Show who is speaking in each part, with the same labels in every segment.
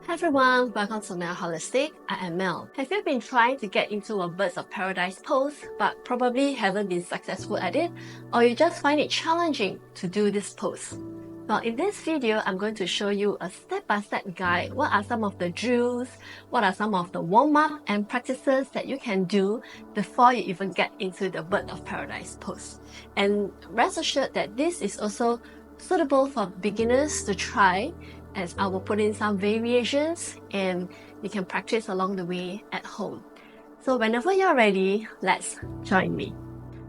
Speaker 1: Hi everyone, welcome to Mel.Holistic. I am Mel. Have you been trying to get into a birds of paradise pose but probably haven't been successful at it, or you just find it challenging to do this pose? Well, in this video, I'm going to show you a step-by-step guide. What are some of the drills, what are some of the warm-up and practices that you can do before you even get into the bird of paradise pose. And rest assured that this is also suitable for beginners to try, as I will put in some variations and you can practice along the way at home. So whenever you're ready, let's join me.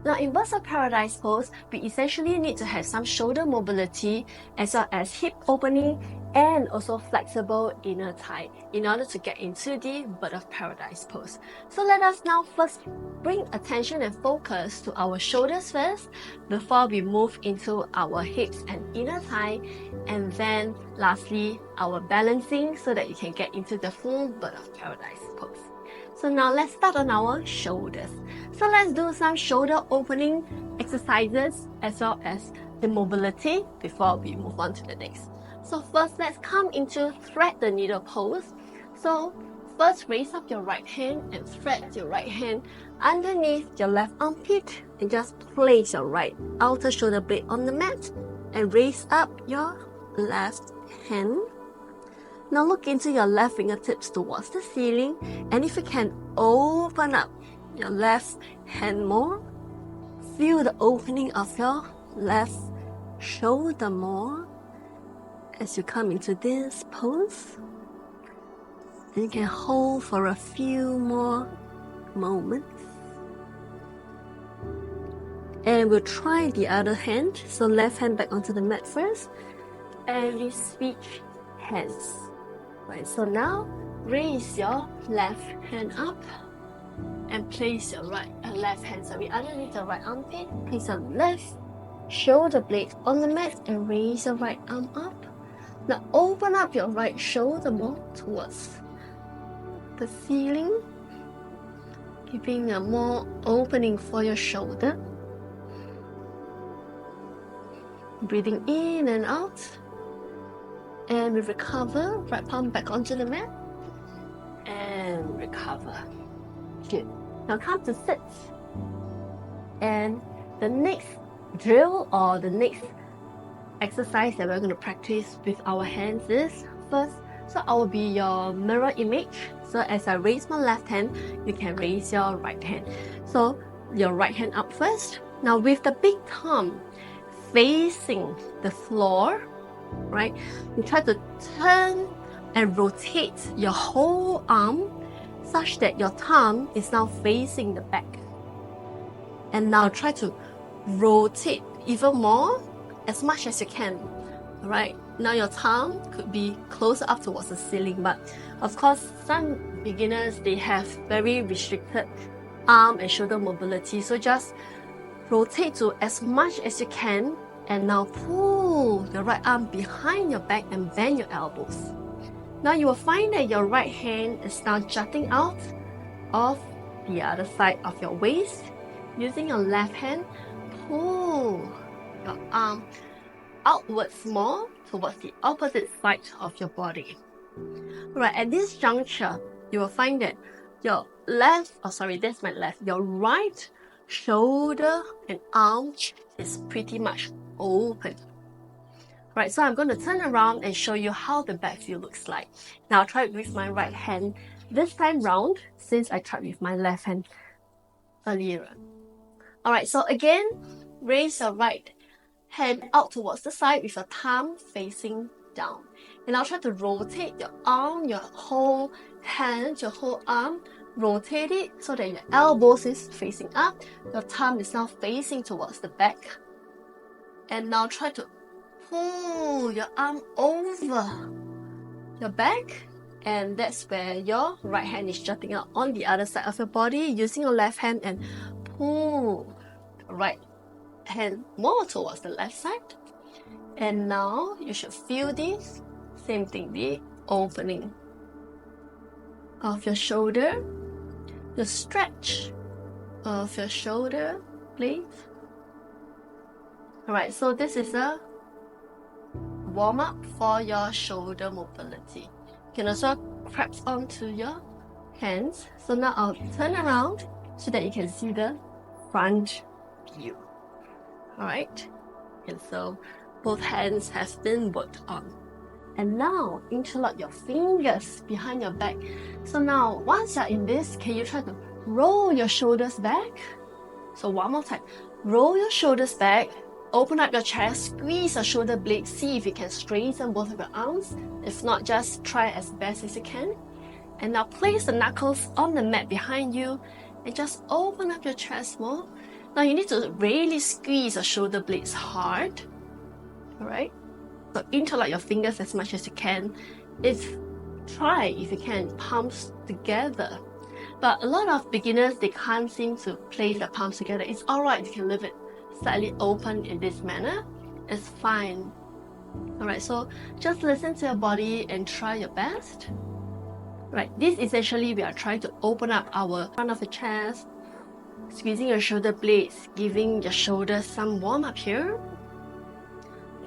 Speaker 1: Now in Birds of Paradise pose, we essentially need to have some shoulder mobility as well as hip opening and also flexible inner thigh in order to get into the Bird of Paradise pose. So let us now first bring attention and focus to our shoulders first before we move into our hips and inner thigh, and then lastly our balancing so that you can get into the full Bird of Paradise pose. So now let's start on our shoulders. So let's do some shoulder opening exercises as well as the mobility before we move on to the next. So first, let's come into thread the needle pose. So first, raise up your right hand and thread your right hand underneath your left armpit and just place your right outer shoulder blade on the mat and raise up your left hand. Now look into your left fingertips towards the ceiling, and if you can open up your left hand more, feel the opening of your left shoulder more as you come into this pose. And you can hold for a few more moments. And we'll try the other hand. So left hand back onto the mat first, and we switch hands. Right, so now raise your left hand up and place your left hand underneath the right armpit. Place your left shoulder blade on the mat and raise your right arm up. Now open up your right shoulder more towards the ceiling, giving a more opening for your shoulder. Breathing in and out. And we recover, right palm back onto the mat, and recover. Good. Now come to sit. And the next drill or the next exercise that we're going to practice with our hands is first, so I will be your mirror image. So as I raise my left hand, you can raise your right hand. So your right hand up first. Now with the big thumb facing the floor, right? You try to turn and rotate your whole arm such that your thumb is now facing the back. And now try to rotate even more as much as you can. Alright, now your thumb could be closer up towards the ceiling, but of course some beginners, they have very restricted arm and shoulder mobility, so just rotate to as much as you can. And now pull your right arm behind your back and bend your elbows. Now you will find that your right hand is now jutting out of the other side of your waist. Using your left hand, pull your arm outwards more towards the opposite side of your body. Right, at this juncture, you will find that your your right shoulder and arm is pretty much open. Right, so I'm going to turn around and show you how the back view looks like. Now I'll try it with my right hand this time round, since I tried with my left hand earlier. Alright, so again, raise your right hand out towards the side with your thumb facing down. And I'll try to rotate your arm, your whole hand, your whole arm. Rotate it so that your elbows is facing up, your thumb is now facing towards the back. And now try to pull your arm over your back, and that's where your right hand is jutting out on the other side of your body. Using your left hand and pull the right hand more towards the left side. And now you should feel this same thing, the opening of your shoulder, the stretch of your shoulder blade. Alright, so this is a warm up for your shoulder mobility. You can also grasp onto your hands. So now I'll turn around so that you can see the front view. Alright? And so both hands have been worked on. And now interlock your fingers behind your back. So now once you're in this, can you try to roll your shoulders back? So one more time. Roll your shoulders back. Open up your chest, squeeze your shoulder blades, see if you can straighten both of your arms. If not, just try as best as you can. And now place the knuckles on the mat behind you and just open up your chest more. Now you need to really squeeze your shoulder blades hard. Alright? So interlock your fingers as much as you can. Try if you can, palms together. But a lot of beginners, they can't seem to place their palms together. It's alright, you can leave it slightly open in this manner. It's fine. Alright, so just listen to your body and try your best. Right, this essentially we are trying to open up our front of the chest, squeezing your shoulder blades, giving your shoulders some warm up here.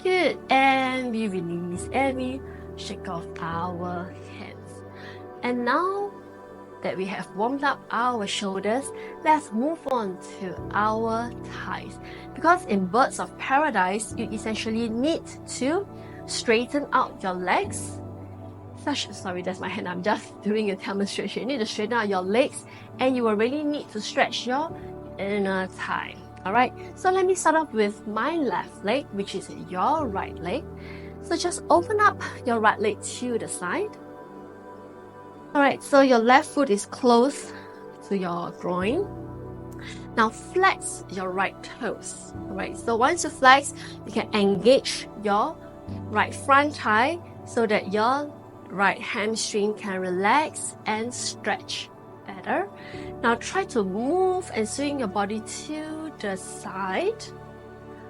Speaker 1: Good, and we release and we shake off our hands. And now that we have warmed up our shoulders, let's move on to our thighs. Because in Birds of Paradise, you essentially need to straighten out your legs. Sorry, that's my hand. I'm just doing a demonstration. You need to straighten out your legs, and you will really need to stretch your inner thigh. Alright, so let me start off with my left leg, which is your right leg. So just open up your right leg to the side. Alright, so your left foot is close to your groin. Now flex your right toes. Alright, so once you flex, you can engage your right front thigh so that your right hamstring can relax and stretch better. Now try to move and swing your body to the side.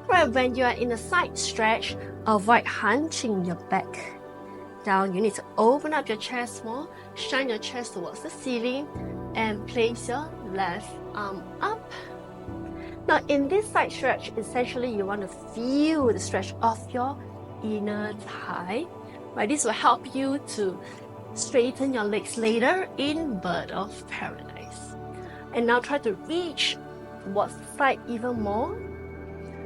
Speaker 1: Right, when you are in a side stretch, avoid hunching your back down. You need to open up your chest more, shine your chest towards the ceiling, and place your left arm up. Now in this side stretch, essentially you want to feel the stretch of your inner thigh. Right, this will help you to straighten your legs later in Bird of Paradise. And now try to reach towards the side even more.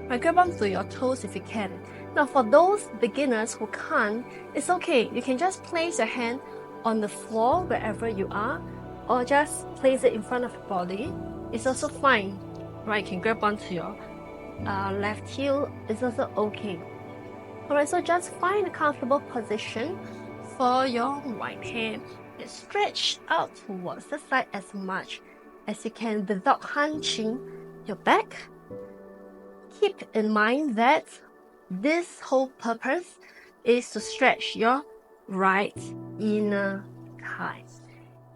Speaker 1: Right, grab onto your toes if you can. Now for those beginners who can't, it's okay. You can just place your hand on the floor wherever you are, or just place it in front of your body. It's also fine. Right, you can grab onto your left heel. It's also okay. Alright, so just find a comfortable position for your right hand and stretch out towards the side as much as you can without hunching your back. Keep in mind that this whole purpose is to stretch your right inner thigh.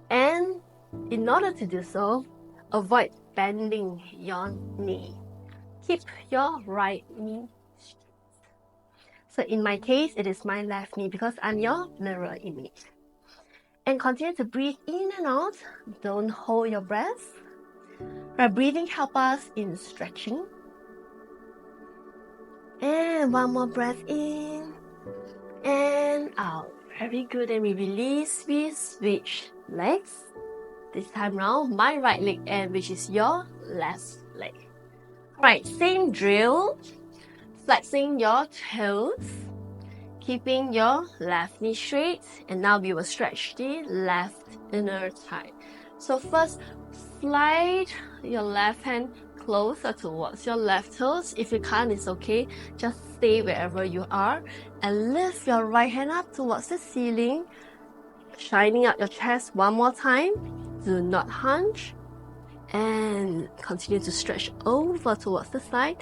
Speaker 1: And in order to do so, avoid bending your knee. Keep your right knee straight. So in my case, it is my left knee because I'm your mirror image. And continue to breathe in and out. Don't hold your breath. Right, breathing helps us in stretching. And one more breath in and out. Very good. And we release, we switch legs. This time round, my right leg end, which is your left leg. Right, same drill. Flexing your toes, keeping your left knee straight, and now we will stretch the left inner thigh. So first, slide your left hand closer towards your left toes. If you can't, it's okay. Just stay wherever you are and lift your right hand up towards the ceiling, shining out your chest one more time. Do not hunch, and continue to stretch over towards the side,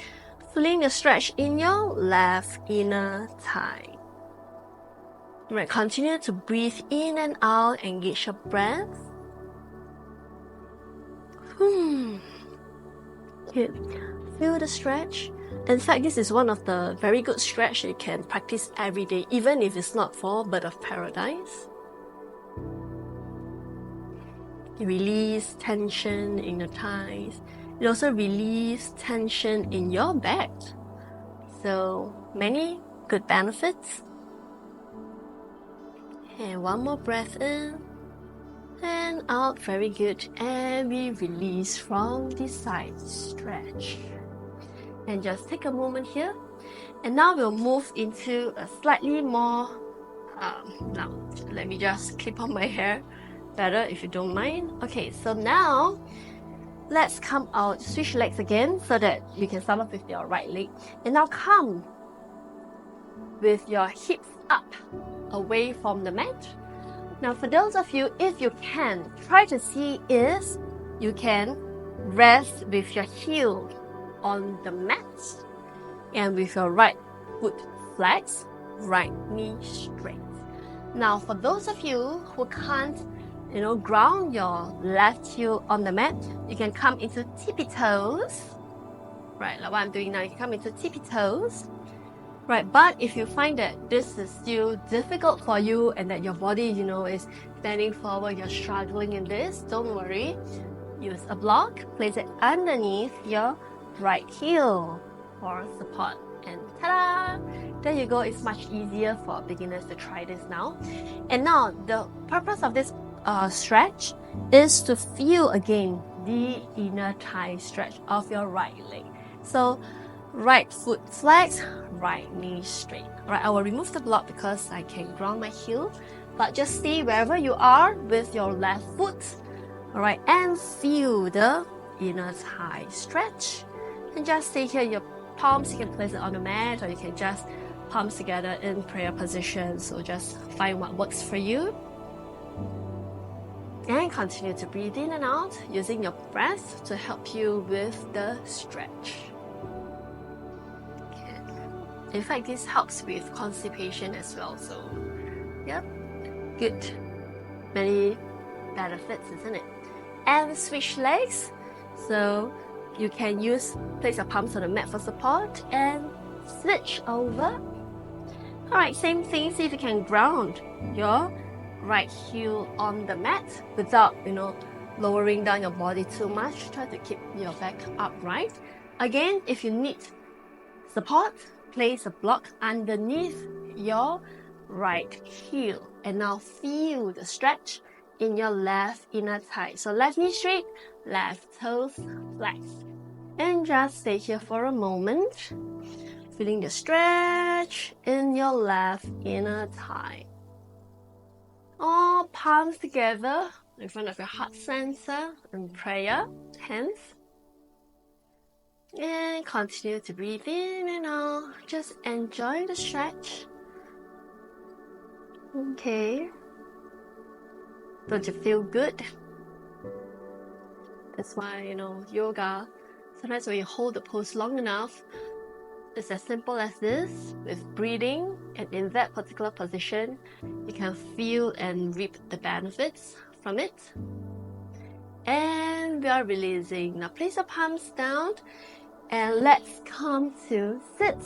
Speaker 1: feeling the stretch in your left inner thigh. Right, continue to breathe in and out, engage your breath. Good. Feel the stretch. In fact, this is one of the very good stretch you can practice every day, even if it's not for Bird of Paradise. You release tension in your thighs. It also relieves tension in your back. So many good benefits. And one more breath in and out. Very good. And we release from the side stretch. And just take a moment here. And now we'll move into a slightly more, now let me just clip on my hair better if you don't mind. Okay, so now let's come out, switch legs again so that you can start off with your right leg. And now come with your hips up away from the mat. Now for those of you, if you can, try to see if you can rest with your heel on the mat and with your right foot flex, right knee straight. Now for those of you who can't, ground your left heel on the mat, you can come into tippy toes. Right, like what I'm doing now, you can come into tippy toes. Right, but if you find that this is still difficult for you and that your body, is bending forward, you're struggling in this, don't worry. Use a block, place it underneath your right heel for support. And ta-da! There you go, it's much easier for beginners to try this now. And now, the purpose of this stretch is to feel again the inner thigh stretch of your right leg. So, right foot flex, right knee straight. Alright, I will remove the block because I can ground my heel, but just stay wherever you are with your left foot. Alright, and feel the inner thigh stretch. And just stay here, your palms, you can place it on the mat, or you can just palms together in prayer position. So just find what works for you. And continue to breathe in and out using your breath to help you with the stretch. In fact, this helps with constipation as well. So, yep, good. Many benefits, isn't it? And switch legs. So you can place your palms on the mat for support and switch over. Alright, same thing. See if you can ground your right heel on the mat without, lowering down your body too much. Try to keep your back upright. Again, if you need support, place a block underneath your right heel. And now feel the stretch in your left inner thigh. So left knee straight, left toes flex. And just stay here for a moment, feeling the stretch in your left inner thigh. All palms together in front of your heart center in prayer, hands. And continue to breathe in and out. Just enjoy the stretch. Okay. Don't you feel good? That's why, yoga, sometimes when you hold the pose long enough, it's as simple as this, with breathing, and in that particular position, you can feel and reap the benefits from it. And we are releasing. Now place your palms down and let's come to sit.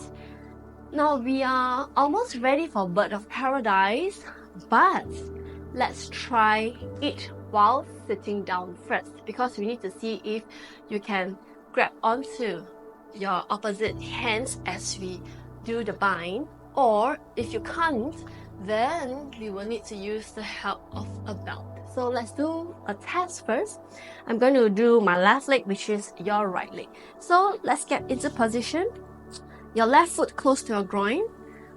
Speaker 1: Now we are almost ready for bird of paradise, but let's try it while sitting down first, because we need to see if you can grab onto your opposite hands as we do the bind, or if you can't, then we will need to use the help of a belt. So let's do a test first. I'm going to do my left leg, which is your right leg. So let's get into position. Your left foot close to your groin,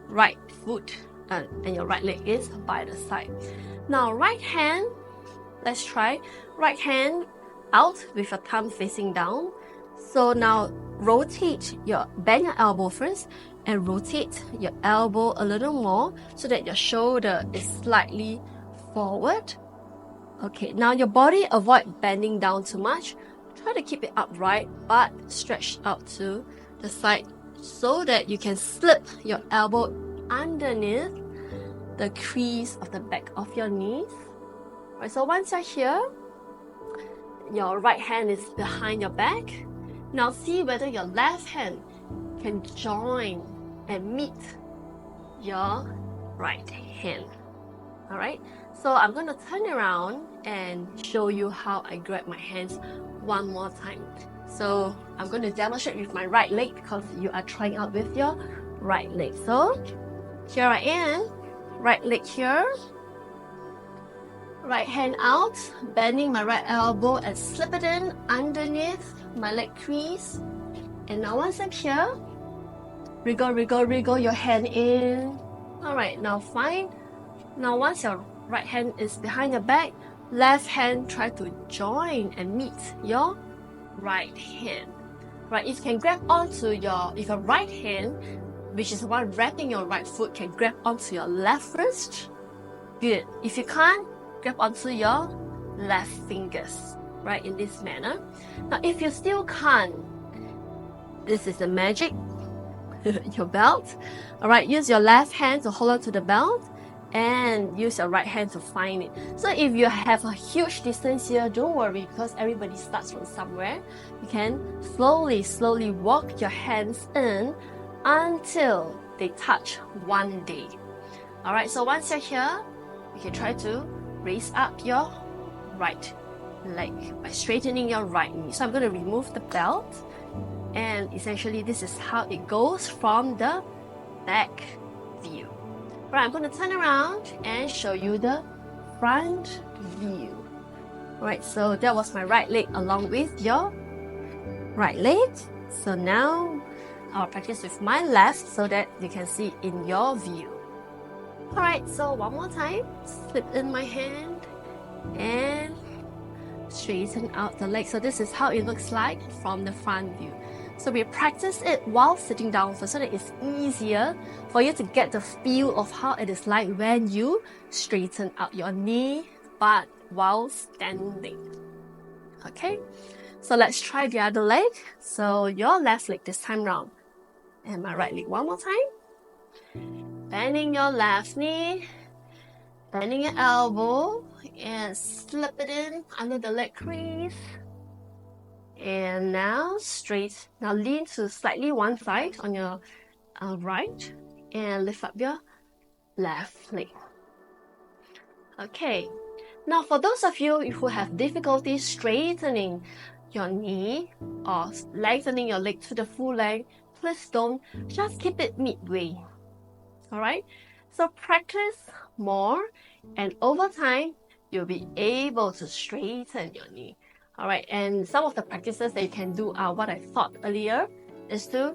Speaker 1: right foot and your right leg is by the side. Now right hand, let's try. Right hand out with your thumb facing down. So now bend your elbow first and rotate your elbow a little more so that your shoulder is slightly forward. Okay, now your body avoid bending down too much. Try to keep it upright but stretch out to the side so that you can slip your elbow underneath the crease of the back of your knees. Right, so once you're here, your right hand is behind your back. Now see whether your left hand can join and meet your right hand. Alright, so I'm going to turn around and show you how I grab my hands one more time. So I'm going to demonstrate with my right leg because you are trying out with your right leg. So here I am, right leg here, Right hand out, bending my right elbow and slip it in underneath my leg crease. And now once I'm here, wriggle your hand in. Alright, now fine. Now once your right hand is behind your back, left hand try to join and meet your right hand. Right, if you can grab onto if your right hand, which is the one wrapping your right foot, can grab onto your left wrist, good. If you can't, grab onto your left fingers, right, in this manner. Now if you still can't, this is the magic, your belt. Alright, use your left hand to hold on to the belt and use your right hand to find it. So if you have a huge distance here, don't worry, because everybody starts from somewhere. You can slowly walk your hands in until they touch one day. Alright, so once you're here, you can try to raise up your right leg by straightening your right knee. So I'm going to remove the belt, and essentially this is how it goes from the back view. Right, I'm going to turn around and show you the front view. Right, so that was my right leg along with your right leg. So now I'll practice with my left so that you can see in your view. Alright, so one more time, slip in my hand and straighten out the leg. So this is how it looks like from the front view. So we practice it while sitting down first so that it's easier for you to get the feel of how it is like when you straighten out your knee but while standing. Okay, so let's try the other leg. So your left leg this time round and my right leg one more time. Bending your left knee, bending your elbow and slip it in under the leg crease. And now straight. Now lean to slightly one side on your right and lift up your left leg. Okay, now for those of you who have difficulty straightening your knee or lengthening your leg to the full length, please don't, just keep it midway. Alright, so practice more and over time you'll be able to straighten your knee. Alright, and some of the practices that you can do are what I thought earlier, is to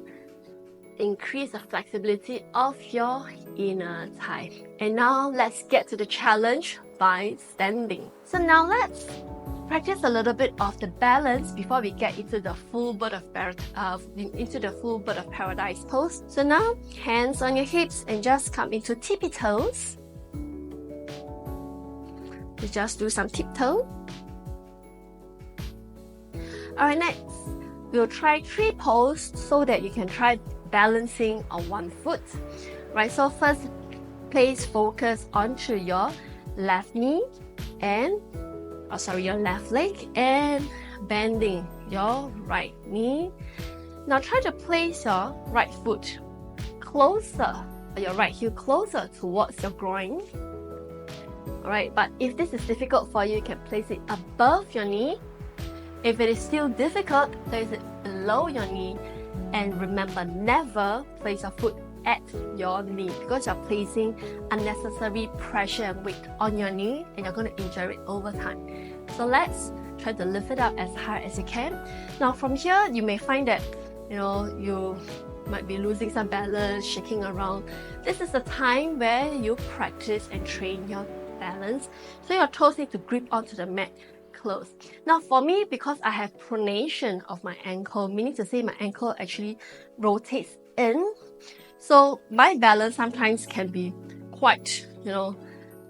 Speaker 1: increase the flexibility of your inner thigh. And now let's get to the challenge by standing. So now let's practice a little bit of the balance before we get into the full bird of paradise pose. So now hands on your hips and just come into tippy toes. You just do some tiptoe. Alright, next we'll try tree pose so that you can try balancing on one foot. Right, so first place focus onto your left knee and your left leg and bending your right knee. Now try to place your right foot closer, your right heel closer towards your groin. Alright, but if this is difficult for you, you can place it above your knee. If it is still difficult, place it below your knee. And remember, never place your foot at your knee because you're placing unnecessary pressure and weight on your knee and you're going to injure it over time. So let's try to lift it up as high as you can. Now from here, you may find that you might be losing some balance, shaking around. This is the time where you practice and train your balance. So your toes need to grip onto the mat close. Now for me, because I have pronation of my ankle, meaning to say my ankle actually rotates in, so my balance sometimes can be quite,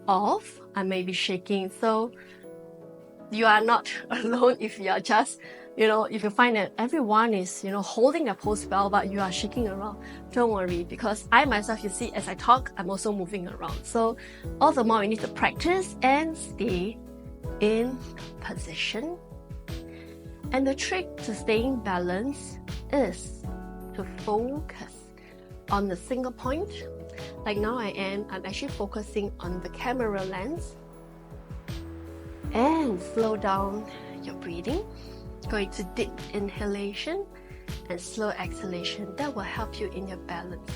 Speaker 1: off. I may be shaking. So you are not alone if you are just, if you find that everyone is, holding a pose well, but you are shaking around. Don't worry, because I myself, you see, as I talk, I'm also moving around. So all the more we need to practice and stay in position. And the trick to staying balanced is to focus on the single point. Like now I'm actually focusing on the camera lens. And slow down your breathing. Going to deep inhalation and slow exhalation. That will help you in your balance.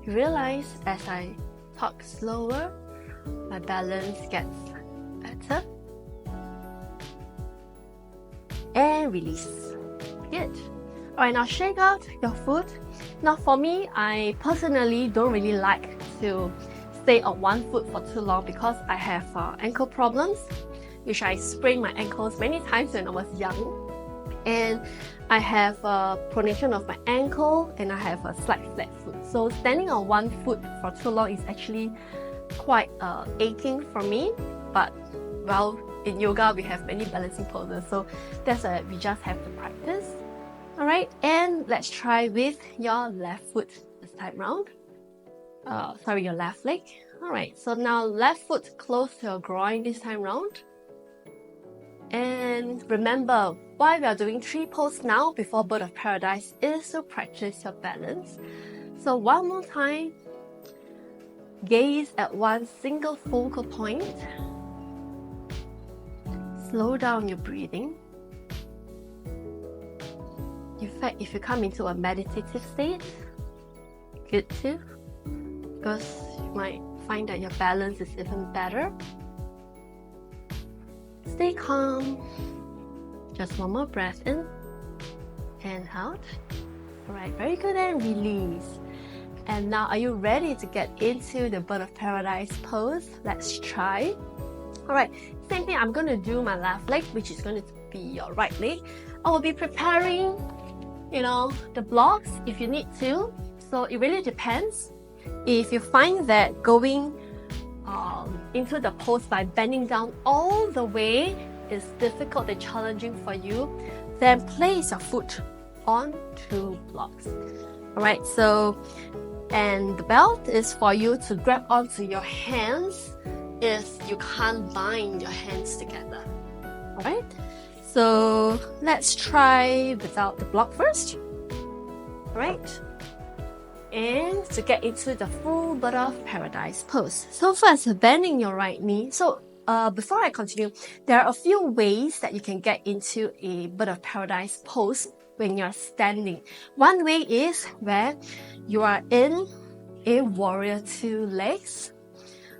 Speaker 1: You realize as I talk slower, my balance gets better. and release. Good. Alright, now shake out your foot. Now for me, I personally don't really like to stay on one foot for too long because I have ankle problems, which I sprained my ankles many times when I was young. And I have a pronation of my ankle and I have a slight flat foot. So standing on one foot for too long is actually quite aching for me. But well, in yoga we have many balancing poses, so that's why we just have to practice. Alright, and let's try with your left foot this time round. Your left leg. Alright, so now left foot close to your groin this time round. And remember, why we are doing 3 poses now before Bird of Paradise is to practice your balance. So one more time, gaze at one single focal point. Slow down your breathing. In fact, if you come into a meditative state, good too, because you might find that your balance is even better. Stay calm. Just one more breath in and out. Alright, very good, and release. And now, are you ready to get into the Bird of Paradise pose? Let's try. Alright, same thing, I'm going to do my left leg, which is going to be your right leg. I will be preparing, the blocks if you need to. So it really depends. If you find that going into the pose by bending down all the way is difficult and challenging for you, then place your foot on 2 blocks. Alright, and the belt is for you to grab onto your hands if you can't bind your hands together. Alright, so let's try without the block first. Alright, and to get into the full Bird of Paradise pose. So first, bending your right knee. So before I continue, there are a few ways that you can get into a Bird of Paradise pose when you're standing. One way is where you are in a warrior 2 legs.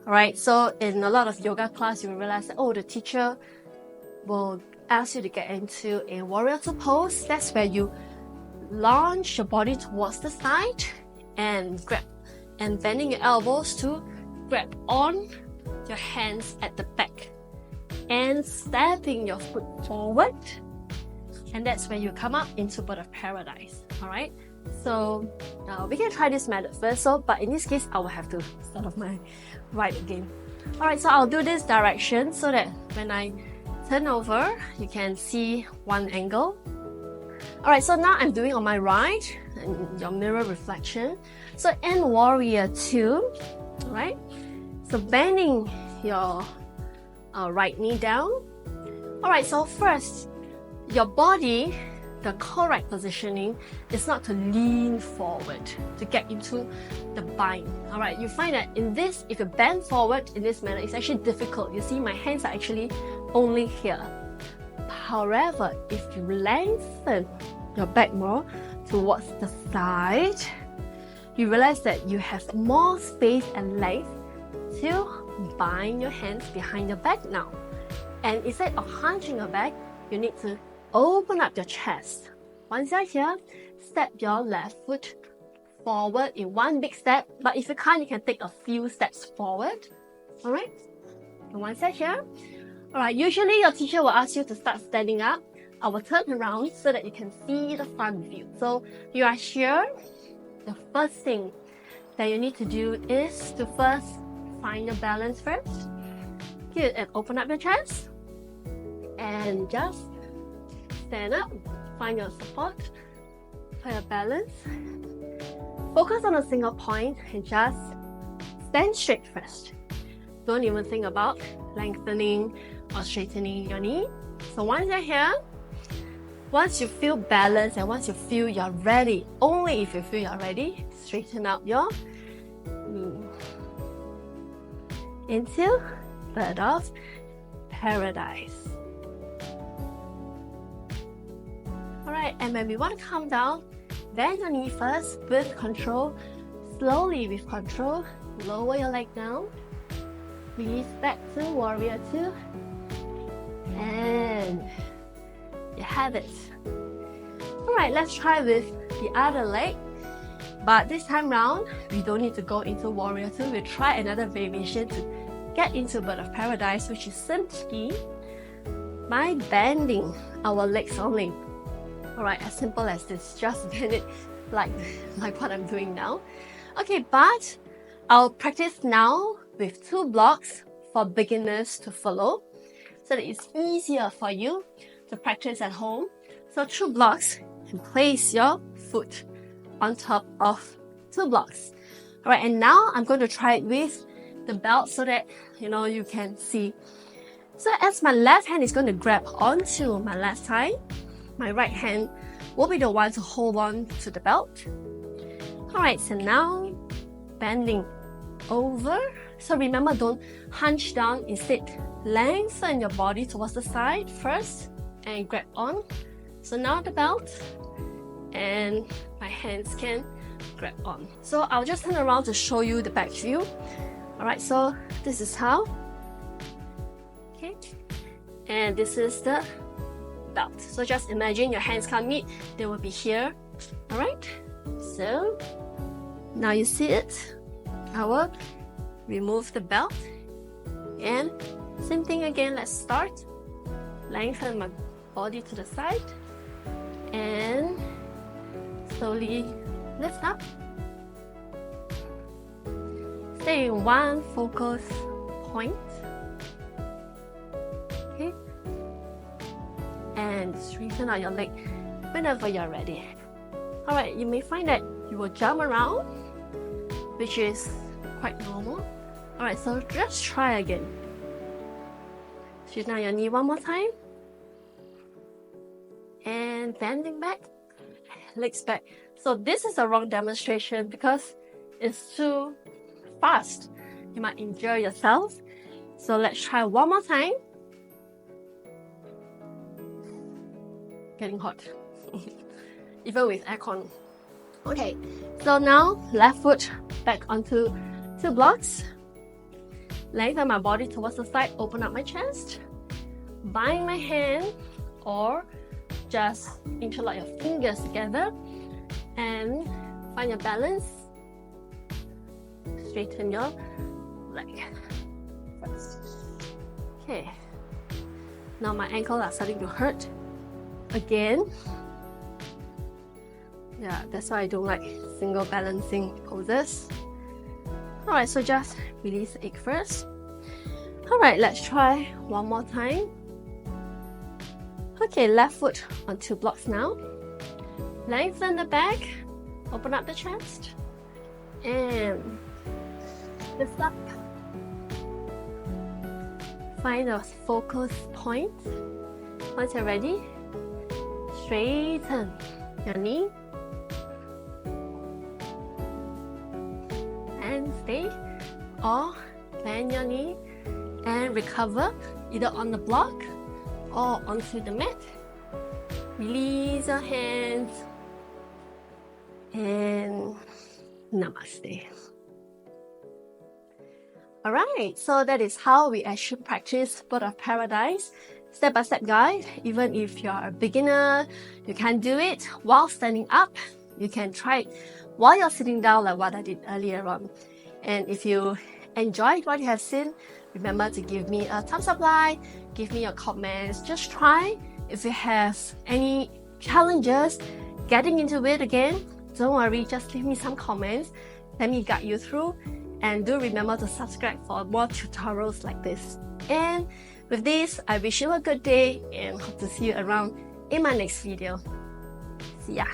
Speaker 1: Alright, so in a lot of yoga class, you will realize that, the teacher will ask you to get into a warrior 2 pose. That's where you launch your body towards the side and grab, and bending your elbows to grab on your hands at the back and stepping your foot forward, and that's when you come up into Bird of Paradise. Alright, so we can try this method first, but in this case I will have to start off my right again. Alright, so I'll do this direction so that when I turn over you can see one angle. Alright, so now I'm doing on my right, and your mirror reflection. So in warrior 2, alright, so bending your right knee down. Alright, so first, your body, the correct positioning is not to lean forward to get into the bind. Alright, you find that in this, if you bend forward in this manner, it's actually difficult. You see, my hands are actually only here. However, if you lengthen your back more towards the side, you realize that you have more space and length to bind your hands behind your back now. And instead of hunching your back, you need to open up your chest. Once you're here, step your left foot forward in one big step, but if you can't, you can take a few steps forward. Alright? And once you're here, alright, usually your teacher will ask you to start standing up. I will turn around so that you can see the front view. So you are here. The first thing that you need to do is to first find your balance first. Good, and open up your chest. And just stand up, find your support for your balance. Focus on a single point and just stand straight first. Don't even think about lengthening or straightening your knee. So once you're here, once you feel balanced and once you feel you're ready, only if you feel you're ready, straighten out your knee. Into Bird of Paradise. Alright, and when we want to come down, bend your knee first with control. Slowly with control, lower your leg down. Release back to warrior 2. And You have it. Alright, let's try with the other leg. But this time round, we don't need to go into warrior 2. We'll try another variation to get into bird of paradise, which is simply by bending our legs only. Alright, as simple as this. Just bend it like what I'm doing now. Okay, but I'll practice now with 2 blocks for beginners to follow, so that it's easier for you to practice at home. So 2 blocks, and place your foot on top of 2 blocks. Alright, and now I'm going to try it with the belt so that you can see. So as my left hand is going to grab onto my left thigh, my right hand will be the one to hold on to the belt. Alright, so now bending over. So remember, don't hunch down, instead lengthen your body towards the side first and grab on. So now the belt, and my hands can grab on. So I'll just turn around to show you the back view. Alright, so this is how. Okay, and this is the belt. So just imagine your hands can't meet, they will be here. Alright, so now you see it. I will remove the belt, and same thing again. Let's start. Lengthen my body to the side and slowly lift up. Stay in one focus point. Okay, and straighten out your leg whenever you're ready. Alright, you may find that you will jump around, which is quite normal. Alright, so just try again. Straighten out your knee one more time. And bending back, legs back. So this is a wrong demonstration because it's too fast. You might injure yourself. So let's try one more time. Getting hot. Even with aircon. Okay, so now left foot back onto 2 blocks. Lengthen my body towards the side, open up my chest. Bind my hand, or just interlock your fingers together and find your balance. Straighten your leg first. Okay, now my ankles are starting to hurt again. Yeah, that's why I don't like single balancing poses. Alright, so just release the egg first. Alright, let's try one more time. Okay, left foot on 2 blocks now. Lengthen the back, open up the chest, and lift up. Find a focus point. Once you're ready, straighten your knee and stay, or bend your knee and recover either on the block or onto the mat. Release your hands and namaste. Alright, so that is how we actually practice bird of paradise. Step-by-step guide. Even if you're a beginner, you can do it while standing up. You can try it while you're sitting down, like what I did earlier on. And if you enjoyed what you have seen, remember to give me a thumbs up, like, give me your comments. Just try. If you have any challenges getting into it again, don't worry, just leave me some comments. Let me guide you through. And do remember to subscribe for more tutorials like this. And with this, I wish you a good day and hope to see you around in my next video. See ya!